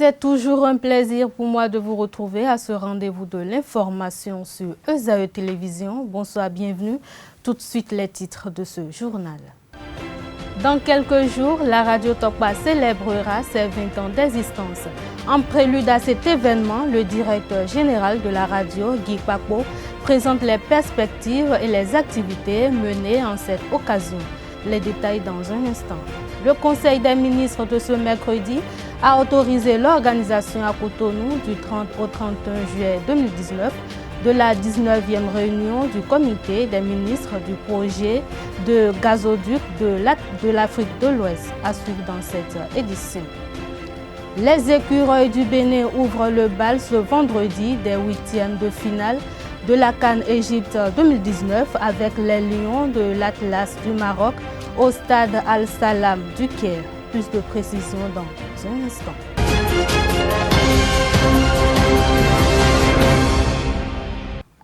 C'est toujours un plaisir pour moi de vous retrouver à ce rendez-vous de l'information sur ESAE Télévision. Bonsoir, bienvenue. Tout de suite les titres de ce journal. Dans quelques jours, la radio Tokpa célébrera ses 20 ans d'existence. En prélude à cet événement, le directeur général de la radio, Guy Kpakpo, présente les perspectives et les activités menées en cette occasion. Les détails dans un instant. Le Conseil des ministres de ce mercredi a autorisé l'organisation à Cotonou du 30 au 31 juillet 2019 de la 19e réunion du comité des ministres du projet de gazoduc de l'Afrique de l'Ouest, à suivre dans cette édition. Les écureuils du Bénin ouvrent le bal ce vendredi des huitièmes de finale de la CAN Égypte 2019 avec les Lions de l'Atlas du Maroc au stade Al-Salam du Caire. Plus de précisions dans un instant.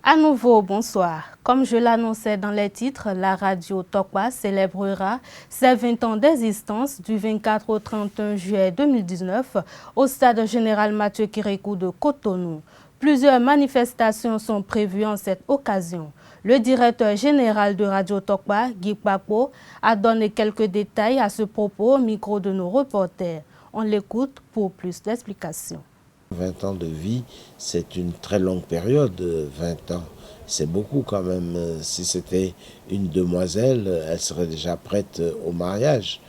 À nouveau, bonsoir. Comme je l'annonçais dans les titres, la radio Tokpa célébrera ses 20 ans d'existence du 24 au 31 juillet 2019 au stade général Mathieu Kérékou de Cotonou. Plusieurs manifestations sont prévues en cette occasion. Le directeur général de Radio Tokpa, Guy Kpakpo, a donné quelques détails à ce propos au micro de nos reporters. On l'écoute pour plus d'explications. 20 ans de vie, c'est une très longue période, 20 ans. C'est beaucoup quand même. Si c'était une demoiselle, elle serait déjà prête au mariage.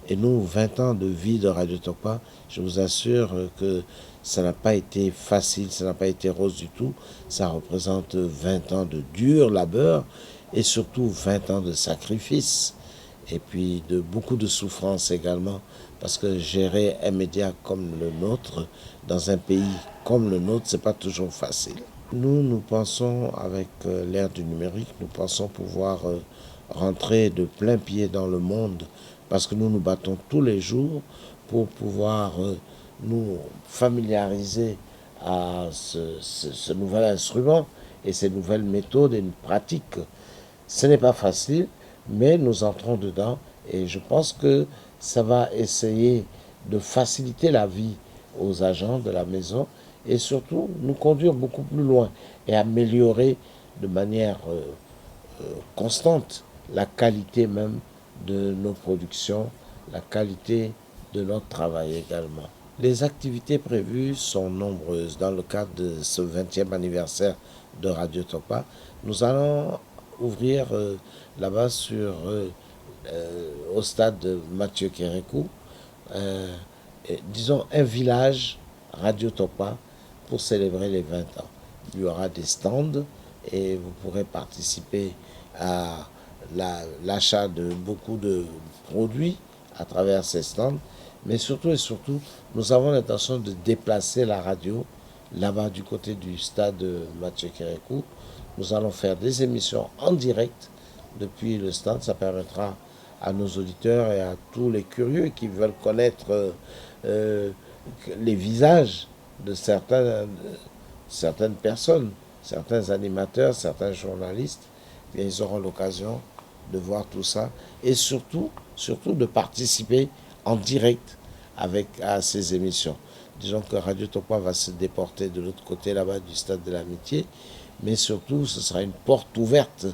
Et nous, 20 ans de vie de Radio Tokpa, je vous assure que ça n'a pas été facile, ça n'a pas été rose du tout. Ça représente 20 ans de dur labeur et surtout 20 ans de sacrifice. Et puis de beaucoup de souffrance également, parce que gérer un média comme le nôtre, dans un pays comme le nôtre, c'est pas toujours facile. Nous pensons, avec l'ère du numérique, nous pensons pouvoir rentrer de plein pied dans le monde, parce que nous nous battons tous les jours pour pouvoir nous familiariser à ce nouvel instrument et ces nouvelles méthodes et pratiques. Ce n'est pas facile, mais nous entrons dedans et je pense que ça va essayer de faciliter la vie aux agents de la maison et surtout nous conduire beaucoup plus loin et améliorer de manière constante la qualité même de nos productions, la qualité de notre travail également. Les activités prévues sont nombreuses. Dans le cadre de ce 20e anniversaire de Radio Tokpa, nous allons ouvrir là-bas au stade de Mathieu Kérékou, disons un village Radio Tokpa pour célébrer les 20 ans. Il y aura des stands et vous pourrez participer à l'achat de beaucoup de produits à travers ces stands. Mais surtout et surtout, nous avons l'intention de déplacer la radio là-bas du côté du stade Mathieu Kérékou. Nous allons faire des émissions en direct depuis le stand. Ça permettra à nos auditeurs et à tous les curieux qui veulent connaître les visages de certaines personnes, certains animateurs, certains journalistes. Bien, ils auront l'occasion de voir tout ça et surtout de participer en direct à ces émissions. Disons que Radio Tokpa va se déporter de l'autre côté là-bas du stade de l'Amitié, mais surtout ce sera une porte ouverte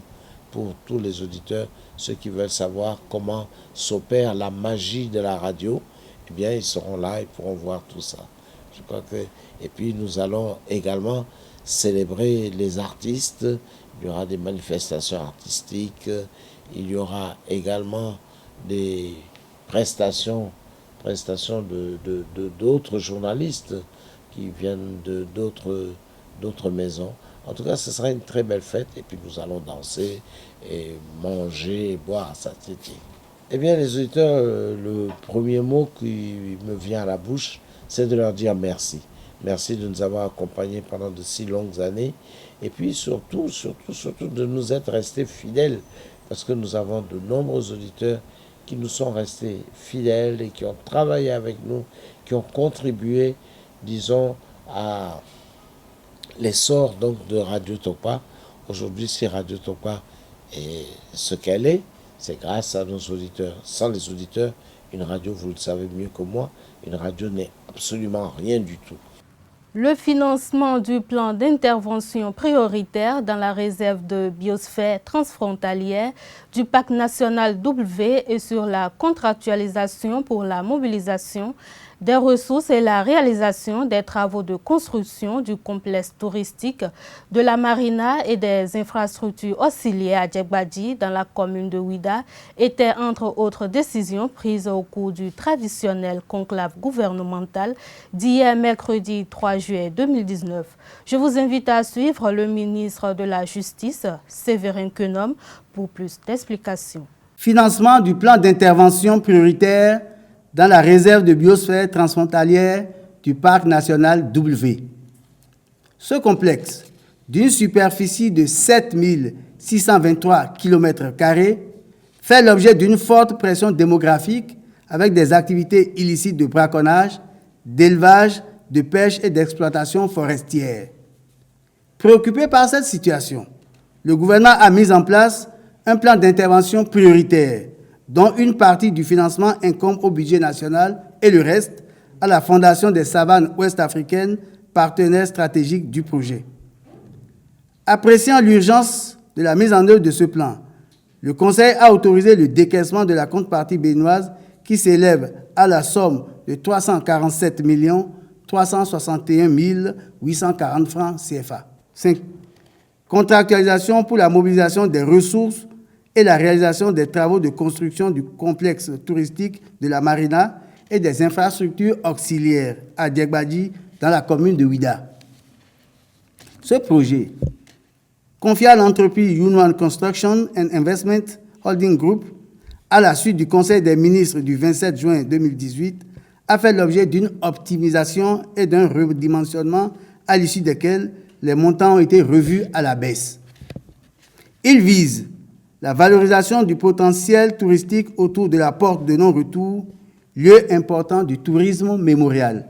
pour tous les auditeurs, ceux qui veulent savoir comment s'opère la magie de la radio. Eh bien, ils seront là, ils pourront voir tout ça. Je crois que... Et puis nous allons également célébrer les artistes. Il y aura des manifestations artistiques, il y aura également des prestations d'autres journalistes qui viennent d'autres maisons. En tout cas, ce sera une très belle fête et puis nous allons danser et manger et boire à satiété. Eh bien, les auditeurs, le premier mot qui me vient à la bouche, c'est de leur dire merci. Merci de nous avoir accompagnés pendant de si longues années et puis surtout de nous être restés fidèles parce que nous avons de nombreux auditeurs qui nous sont restés fidèles et qui ont travaillé avec nous, qui ont contribué, disons, à l'essor donc de Radio Tokpa. Aujourd'hui, si Radio Tokpa est ce qu'elle est, c'est grâce à nos auditeurs. Sans les auditeurs, Une radio, vous le savez mieux que moi, une radio n'est absolument rien du tout. Le financement du plan d'intervention prioritaire dans la réserve de biosphère transfrontalière du parc national W et sur la contractualisation pour la mobilisation des ressources et la réalisation des travaux de construction du complexe touristique de la marina et des infrastructures auxiliaires à Djegbadji dans la commune de Ouida étaient entre autres décisions prises au cours du traditionnel conclave gouvernemental d'hier mercredi 3 juillet 2019. Je vous invite à suivre le ministre de la Justice, Séverin Quenom, pour plus d'explications. Financement du plan d'intervention prioritaire dans la réserve de biosphère transfrontalière du parc national W. Ce complexe, d'une superficie de 7 623 km², fait l'objet d'une forte pression démographique avec des activités illicites de braconnage, d'élevage, de pêche et d'exploitation forestière. Préoccupé par cette situation, le gouvernement a mis en place un plan d'intervention prioritaire dont une partie du financement incombe au budget national et le reste à la Fondation des savanes ouest-africaines, partenaire stratégique du projet. Appréciant l'urgence de la mise en œuvre de ce plan, le Conseil a autorisé le décaissement de la contrepartie béninoise qui s'élève à la somme de 347 361 840 francs CFA. 5. Contractualisation pour la mobilisation des ressources et la réalisation des travaux de construction du complexe touristique de la marina et des infrastructures auxiliaires à Djegbadji dans la commune de Ouida. Ce projet, confié à l'entreprise Union Construction and Investment Holding Group à la suite du Conseil des ministres du 27 juin 2018, a fait l'objet d'une optimisation et d'un redimensionnement à l'issue desquels les montants ont été revus à la baisse. Il vise la valorisation du potentiel touristique autour de la porte de non-retour, lieu important du tourisme mémorial.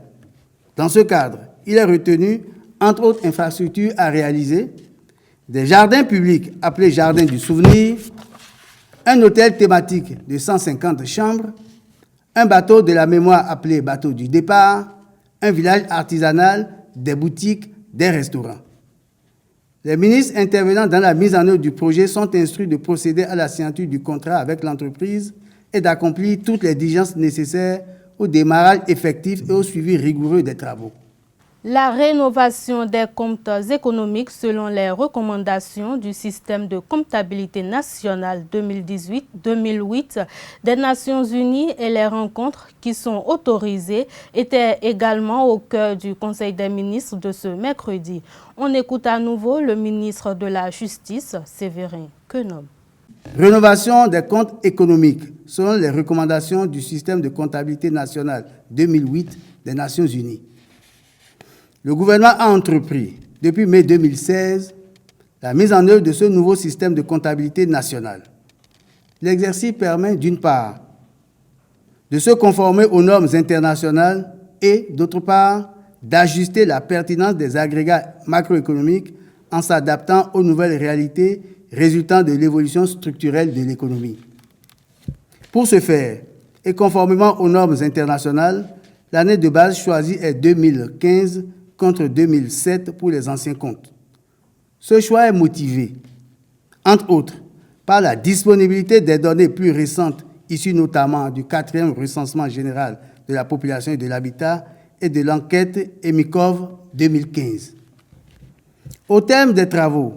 Dans ce cadre, il est retenu, entre autres infrastructures à réaliser, des jardins publics appelés Jardins du Souvenir, un hôtel thématique de 150 chambres, un bateau de la mémoire appelé Bateau du Départ, un village artisanal, des boutiques, des restaurants. Les ministres intervenant dans la mise en œuvre du projet sont instruits de procéder à la signature du contrat avec l'entreprise et d'accomplir toutes les diligences nécessaires au démarrage effectif et au suivi rigoureux des travaux. La rénovation des comptes économiques selon les recommandations du système de comptabilité nationale 2018-2008 des Nations Unies et les rencontres qui sont autorisées étaient également au cœur du Conseil des ministres de ce mercredi. On écoute à nouveau le ministre de la Justice, Séverin Quenom. Rénovation des comptes économiques selon les recommandations du système de comptabilité nationale 2008 des Nations Unies. Le gouvernement a entrepris, depuis mai 2016, la mise en œuvre de ce nouveau système de comptabilité nationale. L'exercice permet, d'une part, de se conformer aux normes internationales et, d'autre part, d'ajuster la pertinence des agrégats macroéconomiques en s'adaptant aux nouvelles réalités résultant de l'évolution structurelle de l'économie. Pour ce faire, et conformément aux normes internationales, l'année de base choisie est 2015 contre 2007 pour les anciens comptes. Ce choix est motivé, entre autres, par la disponibilité des données plus récentes issues notamment du 4e recensement général de la population et de l'habitat et de l'enquête EMICOV 2015. Au terme des travaux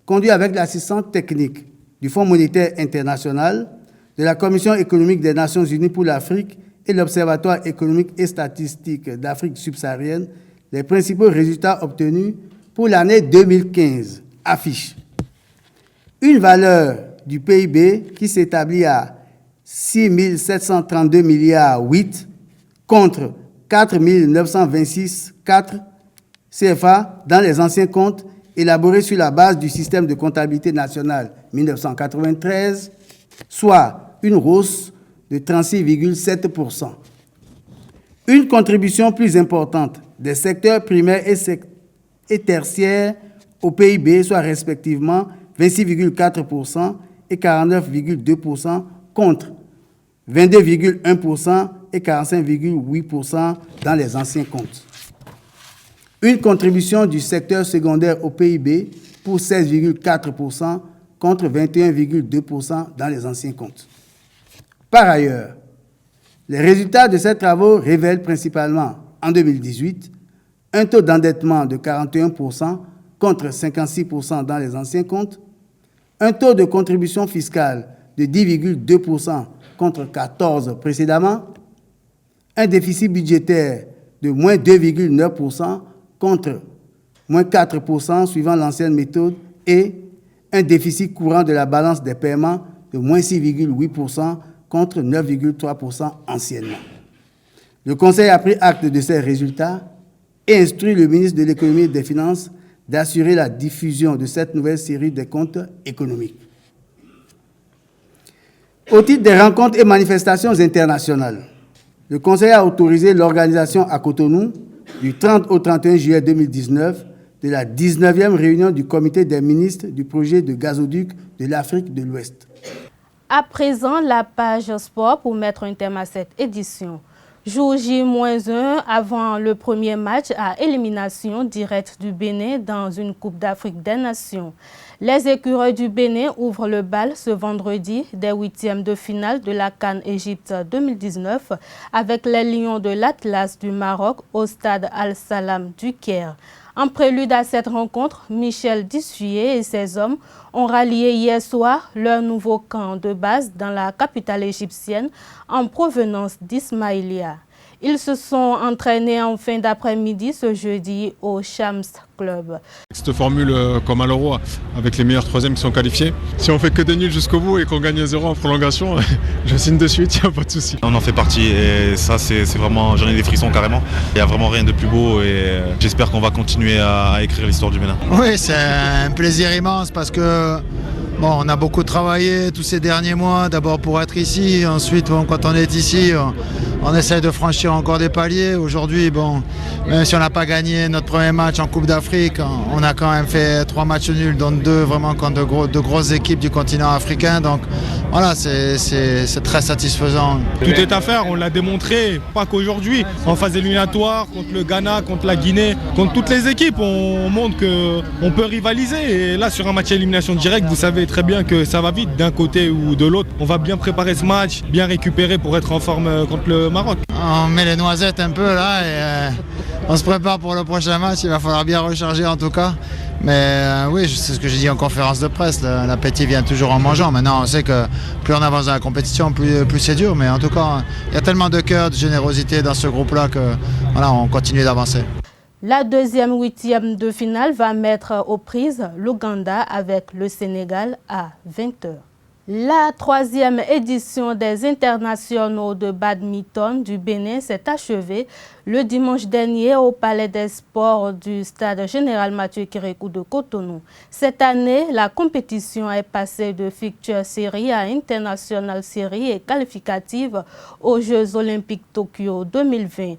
conduits avec l'assistance technique du Fonds monétaire international, de la Commission économique des Nations unies pour l'Afrique et l'Observatoire économique et statistique d'Afrique subsaharienne, les principaux résultats obtenus pour l'année 2015 affichent une valeur du PIB qui s'établit à 6 732 milliards 8 contre 4 926,4 CFA dans les anciens comptes élaborés sur la base du système de comptabilité nationale 1993, soit une hausse de 36,7%. Une contribution plus importante des secteurs primaires et tertiaires au PIB, soit respectivement 26,4% et 49,2% contre 22,1% et 45,8% dans les anciens comptes. Une contribution du secteur secondaire au PIB pour 16,4% contre 21,2% dans les anciens comptes. Par ailleurs, les résultats de ces travaux révèlent principalement, en 2018, un taux d'endettement de 41% contre 56% dans les anciens comptes, un taux de contribution fiscale de 10,2% contre 14% précédemment, un déficit budgétaire de moins 2,9% contre moins 4% suivant l'ancienne méthode et un déficit courant de la balance des paiements de moins 6,8% contre 9,3% anciennement. Le Conseil a pris acte de ces résultats et instruit le ministre de l'Économie et des Finances d'assurer la diffusion de cette nouvelle série de comptes économiques. Au titre des rencontres et manifestations internationales, le Conseil a autorisé l'organisation à Cotonou, du 30 au 31 juillet 2019, de la 19e réunion du Comité des ministres du projet de gazoduc de l'Afrique de l'Ouest. À présent, la page sport pour mettre un terme à cette édition. Jour J-1 avant le premier match à élimination directe du Bénin dans une Coupe d'Afrique des Nations. Les écureuils du Bénin ouvrent le bal ce vendredi des huitièmes de finale de la CAN Égypte 2019 avec les Lions de l'Atlas du Maroc au stade Al-Salam du Caire. En prélude à cette rencontre, Michel Dissuyer et ses hommes ont rallié hier soir leur nouveau camp de base dans la capitale égyptienne en provenance d'Ismaïlia. Ils se sont entraînés en fin d'après-midi ce jeudi au Shams Club. Cette formule comme à l'Euro, avec les meilleurs troisièmes qui sont qualifiés. Si on fait que des nuls jusqu'au bout et qu'on gagne 0 en prolongation, je signe de suite, il n'y a pas de souci. On en fait partie et ça c'est vraiment, j'en ai des frissons carrément. Il n'y a vraiment rien de plus beau et j'espère qu'on va continuer à écrire l'histoire du Bénin. Oui, c'est un plaisir immense parce que on a beaucoup travaillé tous ces derniers mois, d'abord pour être ici, ensuite quand on est ici, on essaie de franchir encore des paliers. Aujourd'hui, même si on n'a pas gagné notre premier match en Coupe d'Afrique, on a quand même fait 3 matchs nuls, dont 2 vraiment contre de grosses équipes du continent africain. Donc voilà, c'est très satisfaisant. Tout est à faire, on l'a démontré, pas qu'aujourd'hui. En phase éliminatoire, contre le Ghana, contre la Guinée, contre toutes les équipes, on montre qu'on peut rivaliser. Et là, sur un match à élimination directe, vous savez très bien que ça va vite d'un côté ou de l'autre. On va bien préparer ce match, bien récupérer pour être en forme contre le Maroc. On met les noisettes un peu là et on se prépare pour le prochain match. Il va falloir bien recharger en tout cas. Mais oui, c'est ce que j'ai dit en conférence de presse, l'appétit vient toujours en mangeant. Maintenant, on sait que plus on avance dans la compétition, plus c'est dur. Mais en tout cas, il y a tellement de cœur, de générosité dans ce groupe-là que voilà, on continue d'avancer. La deuxième huitième de finale va mettre aux prises l'Ouganda avec le Sénégal à 20h. La troisième édition des internationaux de badminton du Bénin s'est achevée le dimanche dernier au Palais des Sports du stade Général Mathieu Kérékou de Cotonou. Cette année, la compétition est passée de Future Series à International Series et qualificative aux Jeux Olympiques Tokyo 2020.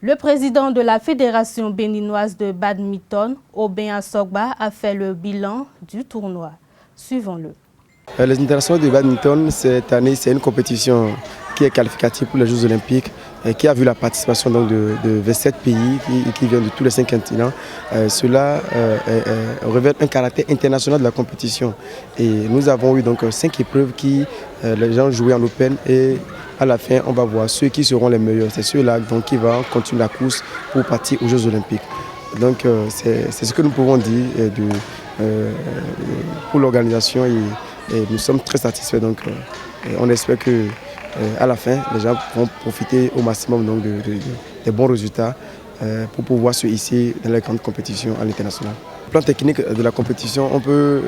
Le président de la Fédération béninoise de badminton, Aubin Assogba, a fait le bilan du tournoi. Suivons-le. Les internationaux de badminton, cette année, c'est une compétition qui est qualificative pour les Jeux Olympiques et qui a vu la participation donc, de 27 pays qui viennent de tous les 5 continents. Cela révèle un caractère international de la compétition. Et nous avons eu donc 5 épreuves qui les gens jouaient en open et à la fin, on va voir ceux qui seront les meilleurs. C'est ceux-là qui vont continuer la course pour partir aux Jeux Olympiques. Donc c'est ce que nous pouvons dire pour l'organisation et nous sommes très satisfaits. Donc on espère que à la fin, les gens vont profiter au maximum donc, des bons résultats pour pouvoir se hisser dans les grandes compétitions à l'international. Au plan technique de la compétition, on peut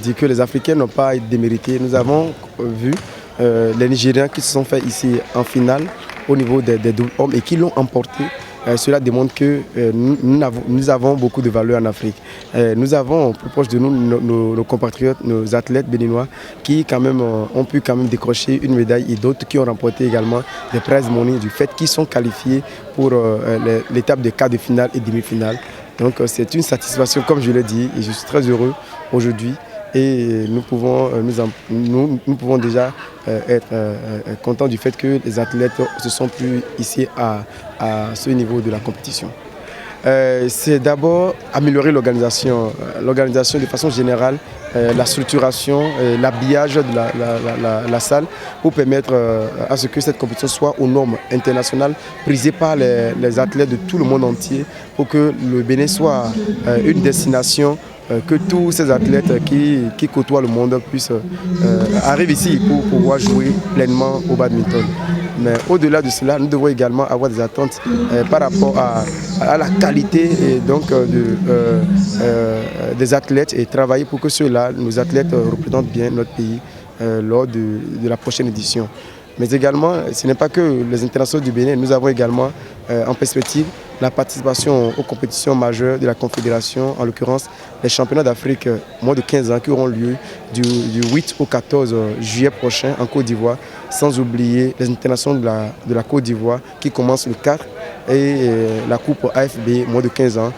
dire que les Africains n'ont pas démérité. Nous avons vu les Nigériens qui se sont fait ici en finale au niveau des doubles hommes et qui l'ont emporté. Cela démontre que nous avons beaucoup de valeur en Afrique. Nous avons plus proche de nous nos compatriotes, nos athlètes béninois qui quand même, ont pu quand même décrocher une médaille et d'autres qui ont remporté également des prize money du fait qu'ils sont qualifiés pour l'étape de quart de finale et demi-finale. Donc c'est une satisfaction comme je l'ai dit et je suis très heureux aujourd'hui et nous pouvons déjà être contents du fait que les athlètes se sont plus ici à ce niveau de la compétition. C'est d'abord améliorer l'organisation de façon générale, la structuration, l'habillage de la salle pour permettre à ce que cette compétition soit aux normes internationales prisées par les athlètes de tout le monde entier pour que le Bénin soit une destination que tous ces athlètes qui côtoient le monde puissent arriver ici pour pouvoir jouer pleinement au badminton. Mais au-delà de cela, nous devons également avoir des attentes par rapport à la qualité des athlètes et travailler pour que ceux-là, nos athlètes, représentent bien notre pays lors de la prochaine édition. Mais également, ce n'est pas que les internationaux du Bénin, nous avons également en perspective la participation aux compétitions majeures de la Confédération, en l'occurrence les championnats d'Afrique moins de 15 ans qui auront lieu du 8 au 14 juillet prochain en Côte d'Ivoire, sans oublier les internationaux de la Côte d'Ivoire qui commencent le 4 et la Coupe AFB moins de 15 ans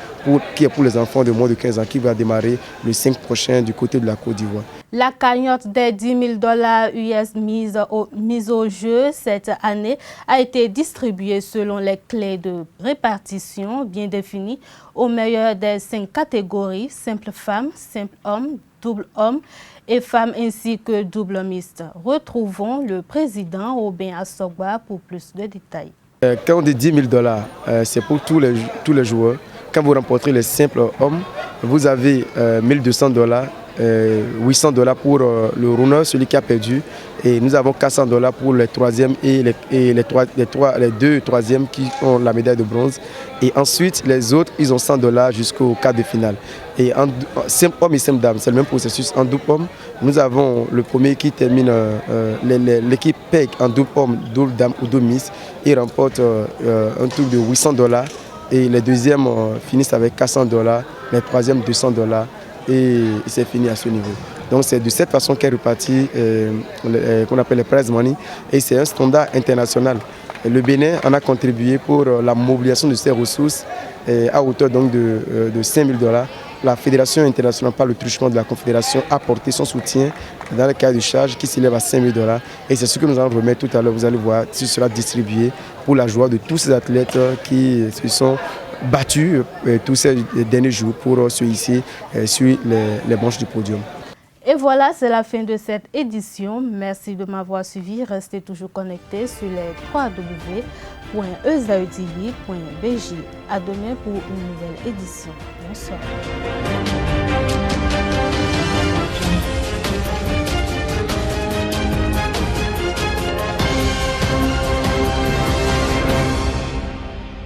qui est pour les enfants de moins de 15 ans qui va démarrer le 5 prochain du côté de la Côte d'Ivoire. La cagnotte des $10 000 US mise au jeu cette année a été distribuée selon les clés de répartition bien définies au meilleur des 5 catégories, simple femme, simple homme, double homme et femme ainsi que double mixte. Retrouvons le président Robin Assogba pour plus de détails. Quand on dit $10 000, c'est pour tous les joueurs. Quand vous remportez les simples hommes, vous avez $1 200, $800 pour le runner, celui qui a perdu. Et nous avons $400 pour les troisièmes et les deux troisièmes qui ont la médaille de bronze. Et ensuite, les autres, ils ont $100 jusqu'au quart de finale. Et en simple homme et simple dame, c'est le même processus. En double homme, nous avons le premier qui termine, l'équipe PEG en double homme, double dame ou double mixte. Il remporte un truc de $800. Et les deuxièmes finissent avec $400, les troisièmes $200 et c'est fini à ce niveau. Donc c'est de cette façon qu'est réparti qu'on appelle les prize money et c'est un standard international. Le Bénin en a contribué pour la mobilisation de ces ressources à hauteur donc de $5 000. La Fédération internationale par le truchement de la Confédération a apporté son soutien dans le cas de charge qui s'élève à $5 000. Et c'est ce que nous allons remettre tout à l'heure. Vous allez voir, ce sera distribué pour la joie de tous ces athlètes qui se sont battus tous ces derniers jours pour se hisser sur les manches du podium. Et voilà, c'est la fin de cette édition. Merci de m'avoir suivi. Restez toujours connectés sur les www.ezaetv.bg. À demain pour une nouvelle édition. Bonsoir.